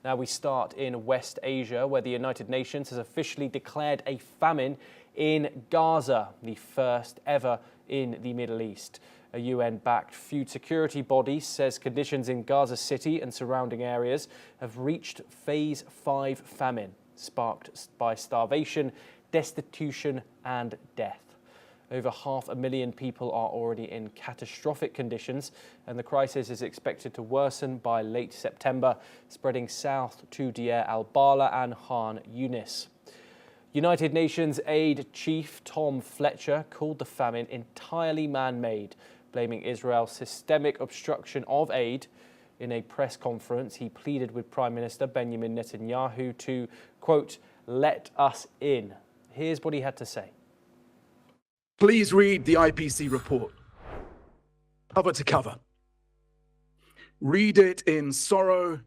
Now we start in West Asia, where the United Nations has officially declared a famine in Gaza, the first ever in the Middle East. A UN-backed food security body says conditions in Gaza City and surrounding areas have reached Phase 5 famine, sparked by starvation, destitution and death. Over 500,000 people are already in catastrophic conditions, and the crisis is expected to worsen by late September, spreading south to Deir al-Bala and Khan Yunis. United Nations Aid Chief Tom Fletcher called the famine entirely man-made, blaming Israel's systemic obstruction of aid. In a press conference, he pleaded with Prime Minister Benjamin Netanyahu to, quote, "let us in." Here's what he had to say. Please read the IPC report, cover to cover. Read it in sorrow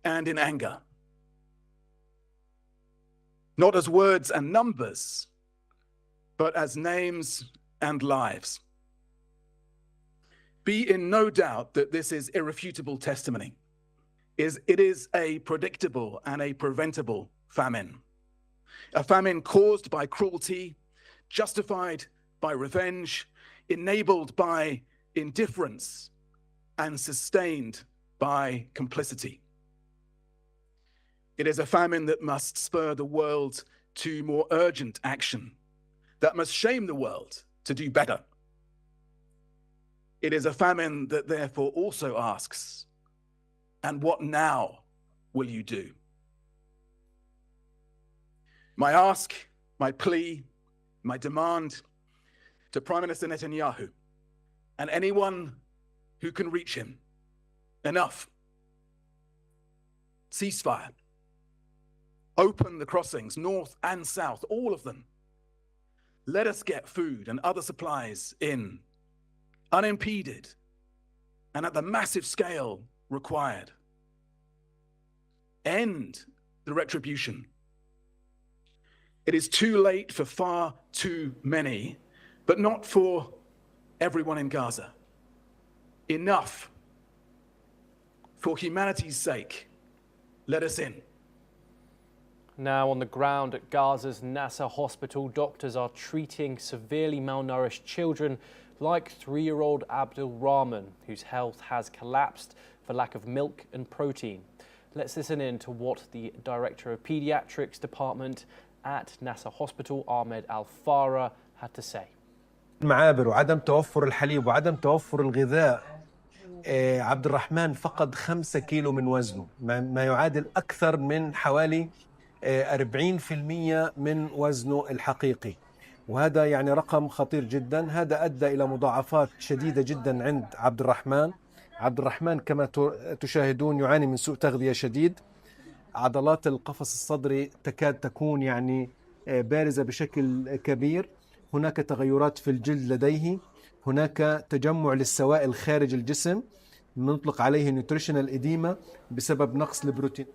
and in anger. Not as words and numbers, but as names and lives. Be in no doubt that this is irrefutable testimony. It is a predictable and a preventable famine. A famine caused by cruelty, justified by revenge, enabled by indifference, and sustained by complicity. It is a famine that must spur the world to more urgent action, that must shame the world to do better. It is a famine that therefore also asks, and what now will you do? My ask, my plea, my demand to Prime Minister Netanyahu and anyone who can reach him: enough. Ceasefire. Open the crossings, north and south, all of them. Let us get food and other supplies in, unimpeded and at the massive scale required. End the retribution. It is too late for far too many, but not for everyone in Gaza. Enough. For humanity's sake, let us in. Now on the ground at Gaza's Nasser hospital, doctors are treating severely malnourished children like 3-year-old Abdul Rahman, whose health has collapsed for lack of milk and protein. Let's listen in to what the Director of Pediatrics Department at Nasser Hospital, Ahmed Al-Farah, had to say. المعابر وعدم توفر الحليب وعدم توفر الغذاء، عبد الرحمن فقد 5 كيلو من وزنه، ما يعادل أكثر من حوالي 40% من وزنه الحقيقي، وهذا يعني رقم خطير جدا. هذا أدى إلى مضاعفات شديدة جدا عند عبد الرحمن. عبد الرحمن كما تشاهدون يعاني من سوء تغذية شديد. عضلات القفص الصدري تكاد تكون يعني بارزة بشكل كبير. هناك تغيرات في الجلد لديه. هناك تجمع للسوائل خارج الجسم نطلق عليه nutritional edema بسبب نقص البروتين.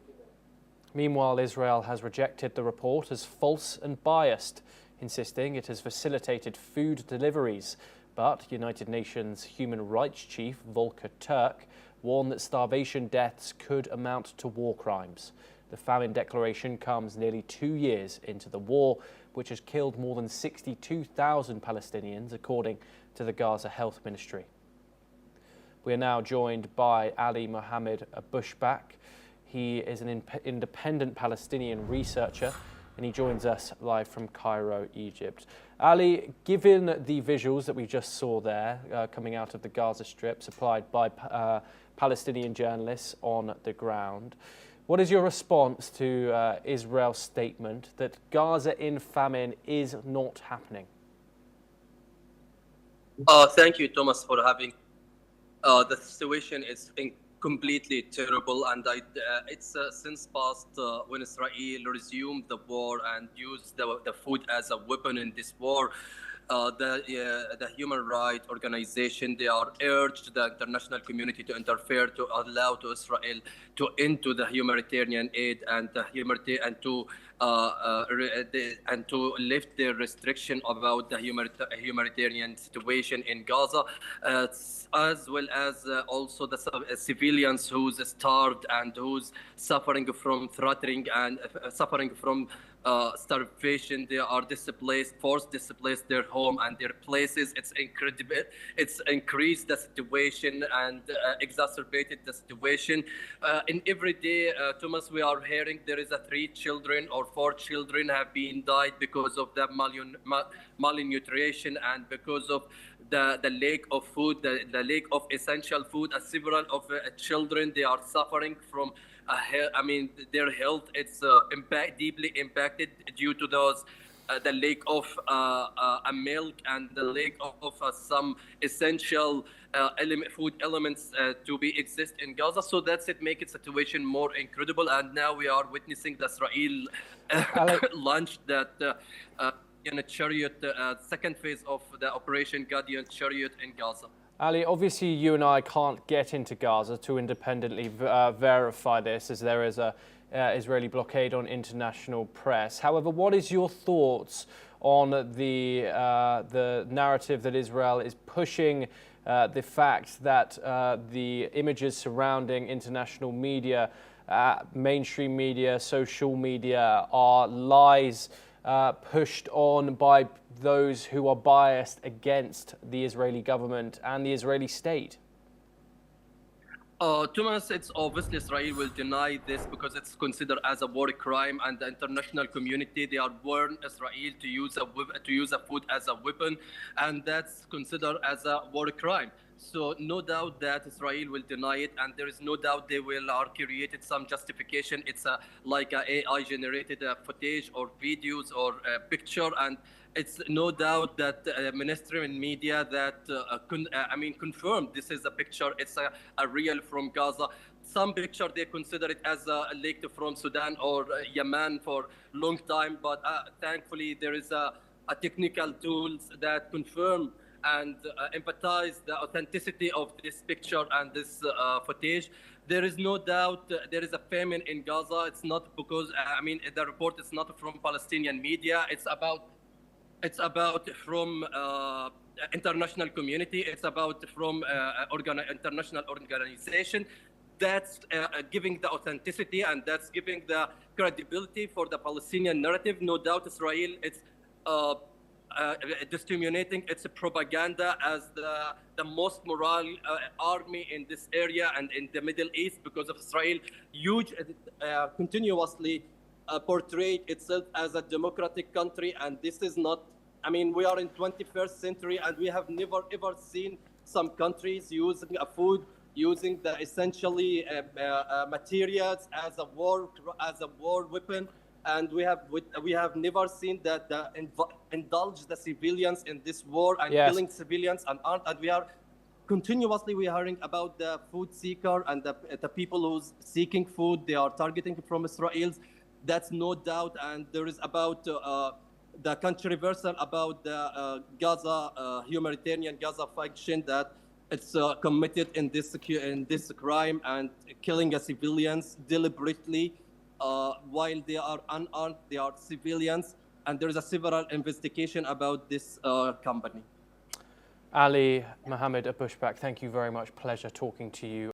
Meanwhile, Israel has rejected the report as false and biased, insisting it has facilitated food deliveries. But United Nations Human Rights Chief Volker Turk warned that starvation deaths could amount to war crimes. The famine declaration comes nearly 2 years into the war, which has killed more than 62,000 Palestinians, according to the Gaza Health Ministry. We are now joined by Ali Mohammed Bushback. He is an independent Palestinian researcher, and he joins us live from Cairo, Egypt. Ali, given the visuals that we just saw there coming out of the Gaza Strip, supplied by Palestinian journalists on the ground, what is your response to Israel's statement that Gaza in famine is not happening? Thank you, Thomas, for having. The situation is completely terrible, and it's since past when Israel resumed the war and used the food as a weapon in this war. the human rights organization, they are urged the international community to interfere to allow to Israel to into the humanitarian aid and and to lift the restriction about the humanitarian situation in Gaza, as well as also the civilians who's starved and who's suffering from threatening and suffering from starvation. They are displaced, forced displaced their home and their places. It's incredible. It's increased the situation and exacerbated the situation. In every day, Thomas, we are hearing there is 3 children or 4 children have been died because of the malnutrition and because of the lack of food, the lack of essential food. Several of children, they are suffering from their health. It's deeply impacted due to those the lack of milk and the lack of some essential food elements to be exist in Gaza. So that's it, make it situation more incredible. And now we are witnessing the Israel launched that in a chariot, second phase of the Operation Guardian Chariot in Gaza. Ali, obviously you and I can't get into Gaza to independently verify this, as there is a Israeli blockade on international press. However, what is your thoughts on the narrative that Israel is pushing, the fact that the images surrounding international media, mainstream media, social media are lies pushed on by those who are biased against the Israeli government and the Israeli state? Thomas, it's obviously Israel will deny this because it's considered as a war crime, and the international community, they are warned Israel to use a food as a weapon, and that's considered as a war crime. So no doubt that Israel will deny it, and there is no doubt they will created some justification. It's like a AI generated footage or videos or picture, and it's no doubt that mainstream media that confirmed this is a picture. It's a real from Gaza. Some picture they consider it as leaked from Sudan or Yemen for long time, but thankfully there is a technical tools that confirm and empathize the authenticity of this picture and this footage. There is no doubt there is a famine in Gaza. It's not because the report is not from Palestinian media. It's about from international community. It's about from international organization. That's giving the authenticity, and that's giving the credibility for the Palestinian narrative. No doubt Israel, it's disseminating its propaganda as the most moral army in this area and in the Middle East, because of Israel continuously portrayed itself as a democratic country. And this is not, we are in 21st century, and we have never ever seen some countries using a food, using the essentially materials as a war weapon. And we have never seen that indulge the civilians in this war and killing civilians and we are continuously hearing about the food seeker and the people who's seeking food. They are targeting from Israel. That's no doubt. And there is about the controversial about the Gaza humanitarian Gaza faction that it's committed in this crime and killing civilians deliberately. While they are unarmed, they are civilians, and there is a several investigation about this company. Ali Mohammed Abushbak, thank you very much. Pleasure talking to you.